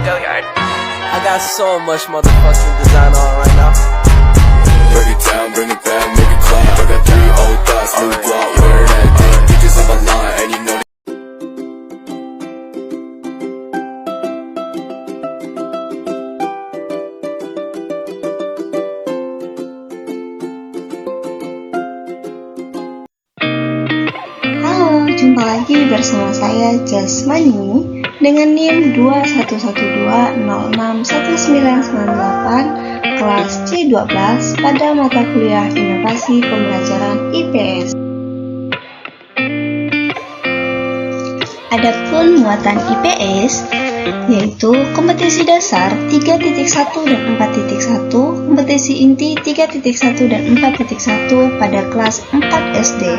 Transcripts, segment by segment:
I got so much motherfucking design on right now. Break it down, bring it back, make it clap. I got 3 old thoughts, new guap, wear that dick. Bitches on my line, and you know Halo, jumpa lagi bersama saya Jasmani dengan NIM 2112061998 kelas C12 pada mata kuliah Inovasi Pembelajaran IPS. Adapun muatan IPS yaitu kompetisi dasar 3.1 dan 4.1, kompetisi inti 3.1 dan 4.1 pada kelas 4 SD.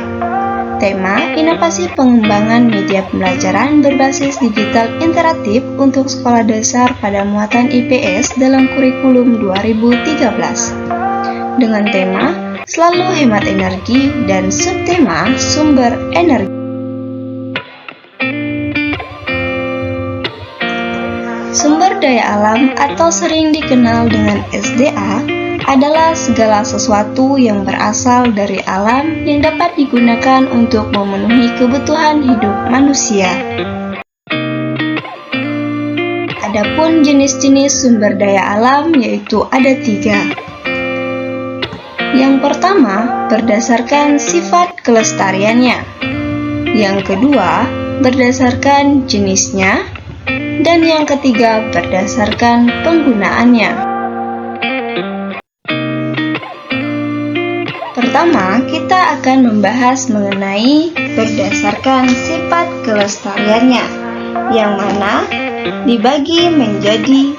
Tema, inovasi pengembangan media pembelajaran berbasis digital interaktif untuk sekolah dasar pada muatan IPS dalam kurikulum 2013. Dengan tema, selalu hemat energi dan subtema sumber energi. Sumber daya alam atau sering dikenal dengan SDA adalah segala sesuatu yang berasal dari alam yang dapat digunakan untuk memenuhi kebutuhan hidup manusia. Adapun jenis-jenis sumber daya alam yaitu ada 3. Yang pertama, berdasarkan sifat kelestariannya. Yang kedua, berdasarkan jenisnya. Dan yang ketiga, berdasarkan penggunaannya. Pertama, kita akan membahas mengenai berdasarkan sifat kelestariannya, yang mana dibagi menjadi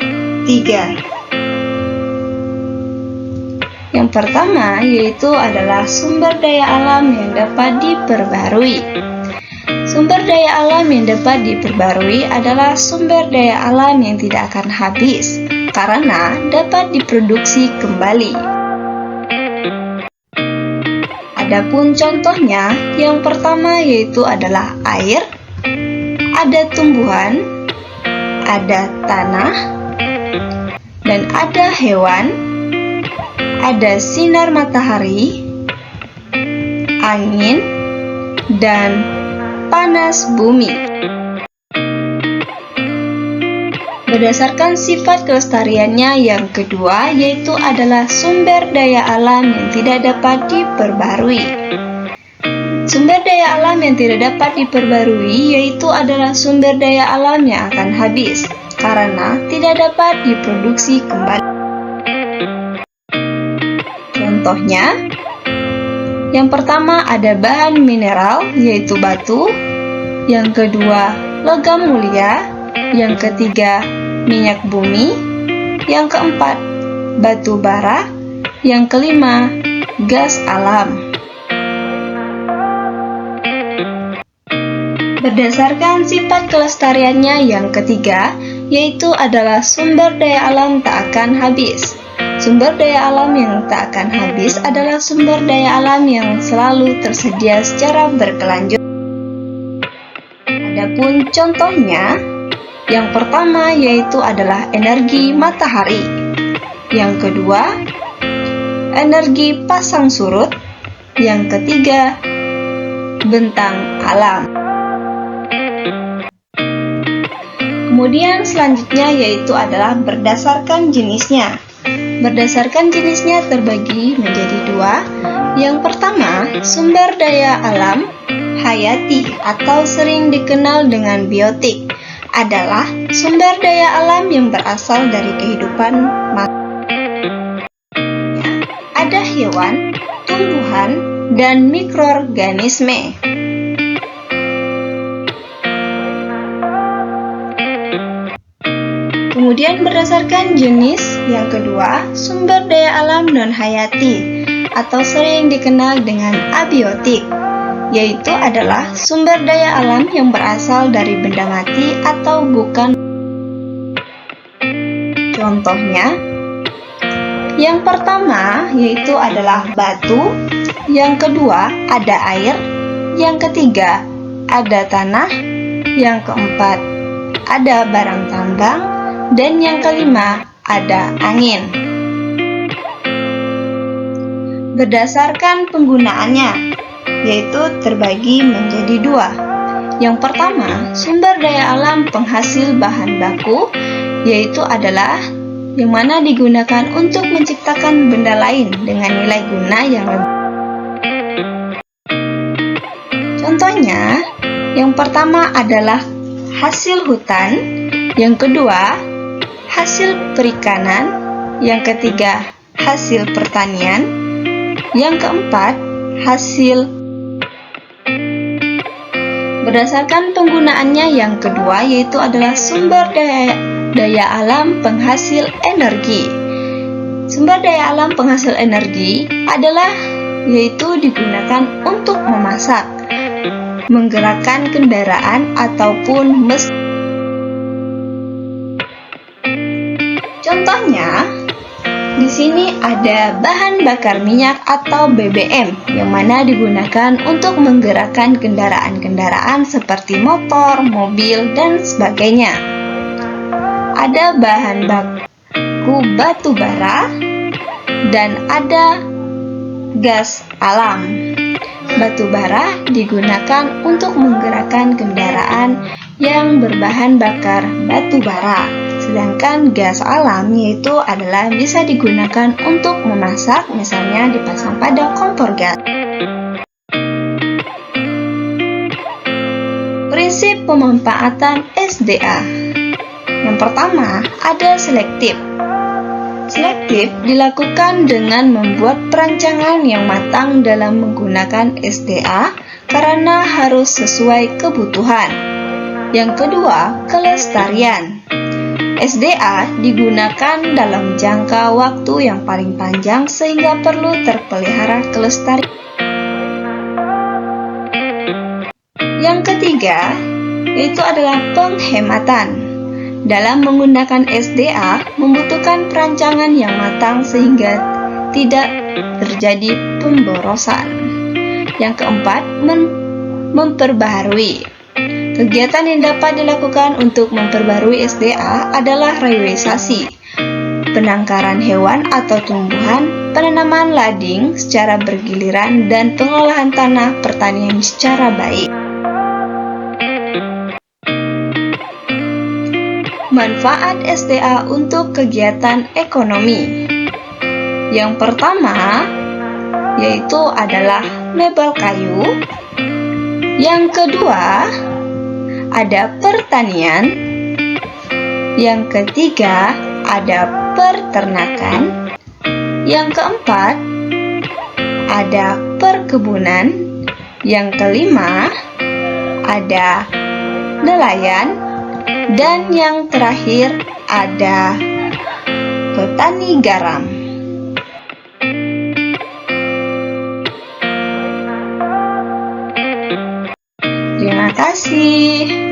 3. Yang pertama yaitu adalah sumber daya alam yang dapat diperbarui. Sumber daya alam yang dapat diperbarui adalah sumber daya alam yang tidak akan habis, karena dapat diproduksi kembali. Adapun contohnya, yang pertama yaitu adalah air, ada tumbuhan, ada tanah, dan ada hewan, ada sinar matahari, angin, dan panas bumi. Berdasarkan sifat kelestariannya yang kedua yaitu adalah sumber daya alam yang tidak dapat diperbarui. Sumber daya alam yang tidak dapat diperbarui yaitu adalah sumber daya alam yang akan habis karena tidak dapat diproduksi kembali. Contohnya, yang pertama ada bahan mineral yaitu batu, yang kedua logam mulia, yang ketiga minyak bumi, yang keempat batu bara, yang kelima gas alam. Berdasarkan sifat kelestariannya yang ketiga yaitu adalah sumber daya alam tak akan habis. Sumber daya alam yang tak akan habis adalah sumber daya alam yang selalu tersedia secara berkelanjutan. Adapun contohnya, yang pertama yaitu adalah energi matahari. Yang kedua, energi pasang surut. Yang ketiga, bentang alam. Kemudian selanjutnya yaitu adalah berdasarkan jenisnya. Berdasarkan jenisnya terbagi menjadi 2. Yang pertama, sumber daya alam hayati atau sering dikenal dengan biotik adalah sumber daya alam yang berasal dari kehidupan manusia. Ada hewan, tumbuhan, dan mikroorganisme. Kemudian berdasarkan jenis yang kedua, sumber daya alam non-hayati atau sering dikenal dengan abiotik, yaitu adalah sumber daya alam yang berasal dari benda mati atau bukan. Contohnya, yang pertama yaitu adalah batu, yang kedua ada air, yang ketiga ada tanah, yang keempat ada barang tambang, Dan yang kelima, ada angin. Berdasarkan penggunaannya, yaitu terbagi menjadi dua. Yang pertama, sumber daya alam penghasil bahan baku, yaitu adalah yang mana digunakan untuk menciptakan benda lain dengan nilai guna yang lebih. Contohnya, yang pertama adalah hasil hutan, yang kedua, hasil perikanan, yang ketiga, hasil pertanian, yang keempat, hasil. Berdasarkan penggunaannya yang kedua yaitu adalah sumber daya alam penghasil energi. Sumber daya alam penghasil energi adalah yaitu digunakan untuk memasak, menggerakkan kendaraan ataupun mesin. Contohnya, di sini ada bahan bakar minyak atau BBM yang mana digunakan untuk menggerakkan kendaraan-kendaraan seperti motor, mobil, dan sebagainya. Ada bahan baku batu bara dan ada gas alam. Batu bara digunakan untuk menggerakkan kendaraan yang berbahan bakar batu bara. Sedangkan gas alam yaitu adalah bisa digunakan untuk memasak, misalnya dipasang pada kompor gas. Prinsip pemanfaatan SDA. Yang pertama, ada selektif. Selektif dilakukan dengan membuat perancangan yang matang dalam menggunakan SDA karena harus sesuai kebutuhan. Yang kedua, kelestarian. SDA digunakan dalam jangka waktu yang paling panjang sehingga perlu terpelihara kelestarian. Yang ketiga, yaitu adalah penghematan. Dalam menggunakan SDA membutuhkan perancangan yang matang sehingga tidak terjadi pemborosan. Yang keempat, memperbaharui. Kegiatan yang dapat dilakukan untuk memperbarui SDA adalah rehabilitasi, penangkaran hewan atau tumbuhan, penanaman lading secara bergiliran, dan pengolahan tanah pertanian secara baik. Manfaat SDA untuk kegiatan ekonomi. Yang pertama, yaitu adalah mebel kayu. Yang kedua, ada pertanian. Yang ketiga, ada peternakan. Yang keempat, ada perkebunan. Yang kelima, ada nelayan. Dan yang terakhir, ada petani garam. Terima kasih.